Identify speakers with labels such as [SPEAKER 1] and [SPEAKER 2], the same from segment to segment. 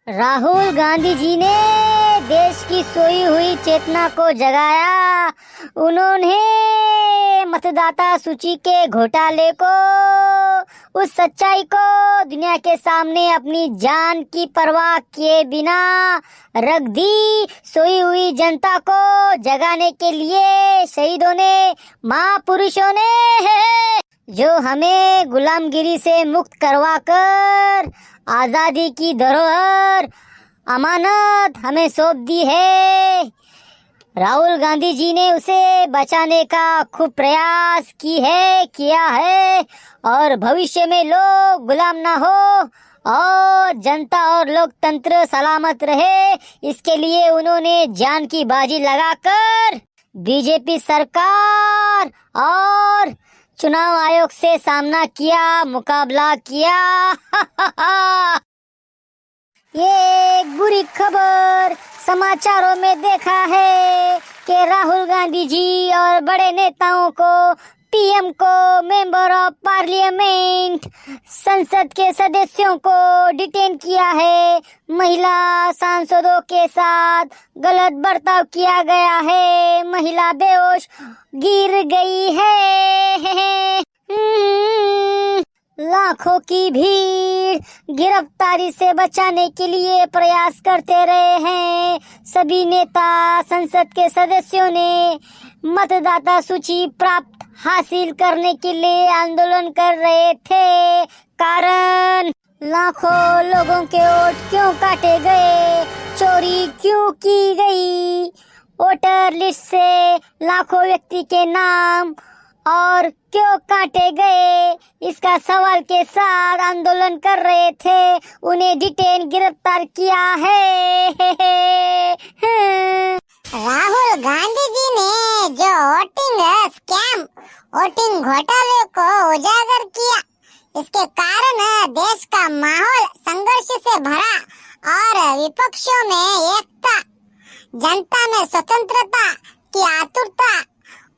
[SPEAKER 1] राहुल गांधी जी ने देश की सोई हुई चेतना को जगाया। उन्होंने मतदाता सूची के घोटाले को, उस सच्चाई को दुनिया के सामने अपनी जान की परवाह किए बिना रख दी। सोई हुई जनता को जगाने के लिए शहीदों ने, महापुरुषों ने, जो हमें गुलामगिरी से मुक्त करवा कर आजादी की धरोहर अमानत हमें सौंप दी है। राहुल गांधी जी ने उसे बचाने का खूब प्रयास किया है और भविष्य में लोग गुलाम ना हो और जनता और लोकतंत्र सलामत रहे, इसके लिए उन्होंने जान की बाजी लगाकर बीजेपी सरकार और चुनाव आयोग से सामना किया, मुकाबला किया। ये एक बुरी खबर समाचारों में देखा है कि राहुल गांधी जी और बड़े नेताओं को, पीएम को, मेंबर ऑफ पार्लियामेंट, संसद के सदस्यों को डिटेन किया है। महिला सांसदों के साथ गलत बर्ताव किया गया है। महिला बेहोश गिर गई है। लाखों की भीड़ गिरफ्तारी से बचाने के लिए प्रयास करते रहे हैं। सभी नेता, संसद के सदस्यों ने मतदाता सूची प्राप्त हासिल करने के लिए आंदोलन कर रहे थे। कारण लाखों लोगों के वोट क्यों काटे गए, चोरी क्यों की गई, वोटर लिस्ट से लाखों व्यक्ति के नाम और क्यों काटे गए, इसका सवाल के साथ आंदोलन कर रहे थे। उन्हें डिटेन, गिरफ्तार किया है।
[SPEAKER 2] राहुल गांधी जी ने जो वोटिंग स्कैम, वोटिंग घोटाले को उजागर किया, इसके कारण देश का माहौल संघर्ष से भरा और विपक्षों में एकता, जनता में स्वतंत्रता की आतुरता,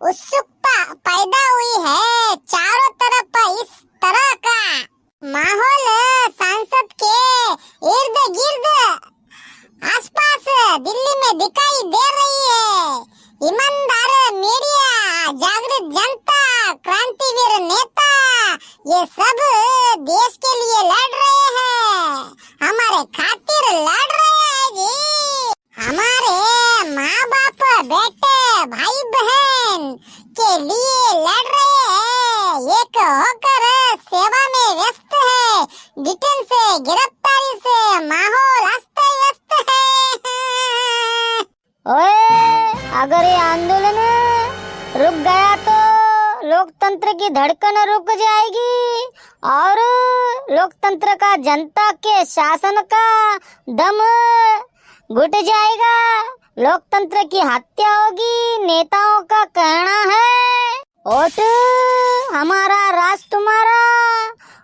[SPEAKER 2] उत्सुकता पैदा हुई है। चारों तरफ इस तरह का माहौल संसद के इर्द गिर्द, आसपास दिल्ली में दिखाई दे रही है। ईमानदार मीडिया, जागृत जनता, क्रांतिवीर नेता, ये सब देश के लिए लड़ रहे हैं, हमारे खातिर लड़ रहे हैं जी। हमारे माँ बाप, बेटे, भाई बहन के लिए लड़ रहे हैं। एक होकर सेवा में व्यस्त है। डिटेन से, गिरफ्तारी से माहौल अस्त व्यस्त है।
[SPEAKER 1] ओए, अगर ये आंदोलन रुक गया तो लोकतंत्र की धड़कन रुक जाएगी और लोकतंत्र का, जनता के शासन का दम घुट जाएगा। लोकतंत्र की हत्या होगी। नेताओं का कहना है, वोट हमारा राज तुम्हारा,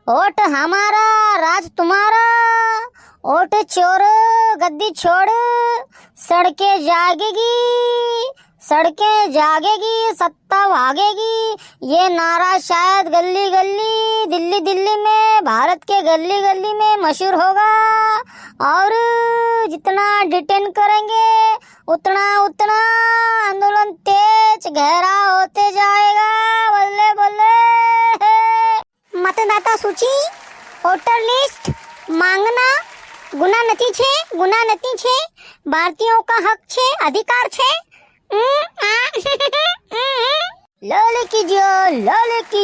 [SPEAKER 1] वोट हमारा राज तुम्हारा, वोट चोर गद्दी छोड़, सड़कें जागेगी, सड़कें जागेगी, सत्ता भागेगी। ये नारा शायद गली गली, दिल्ली दिल्ली में, भारत के गली गली में मशहूर होगा और जितना डिटेन करेंगे उतना उतना आंदोलन तेज गहरा होते जाएगा। बल्ले बल्ले। मतदाता सूची, वोटर लिस्ट मांगना गुना નથી છે, भारतीयों का हक छे, अधिकार छे। लाल की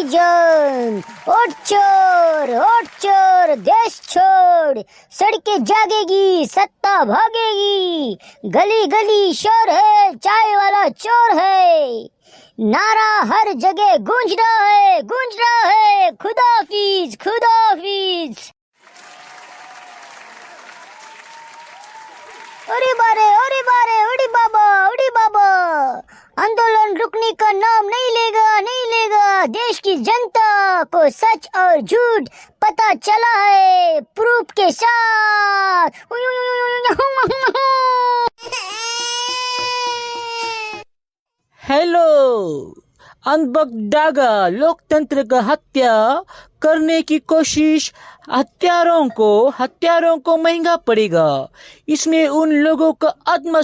[SPEAKER 1] जान, वोट चोर, देश छोड़, सड़कें जागेगी, सत्ता भागेगी, गली गली शोर है, चाय वाला चोर है। नारा हर जगह गूंज रहा है, खुदाफिज। अरे बारे, उड़ी बाबा, आंदोलन रुकने का नाम नहीं लेगा। देश की जनता को सच और झूठ पता चला है, प्रूफ के साथ।
[SPEAKER 3] हेलो, अनबक डागा लोकतंत्र का हत्या करने की कोशिश हत्यारों को महंगा पड़ेगा। इसमें उन लोगों का आत्मा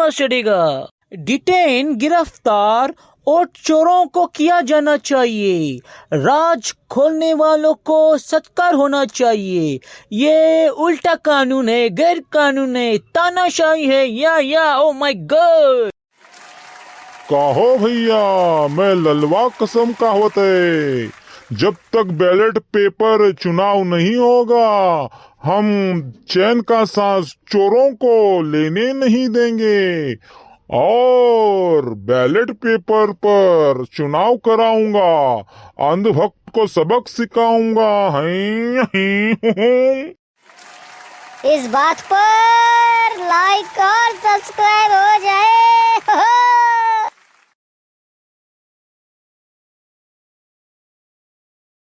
[SPEAKER 3] सड़ेगा। डिटेन गिरफ्तार और चोरों को किया जाना चाहिए। राज खोलने वालों को सत्कार होना चाहिए। ये उल्टा कानून है, गैर कानून है, तानाशाही है। या ओ माय गॉड।
[SPEAKER 4] कहो भैया, मैं ललवा कसम कहावत है, जब तक बैलेट पेपर चुनाव नहीं होगा हम चैन का सांस चोरों को लेने नहीं देंगे और बैलेट पेपर पर चुनाव कराऊंगा, अंधभक्त को सबक सिखाऊंगा।
[SPEAKER 1] इस बात पर लाइक और सब्सक्राइब हो जाए।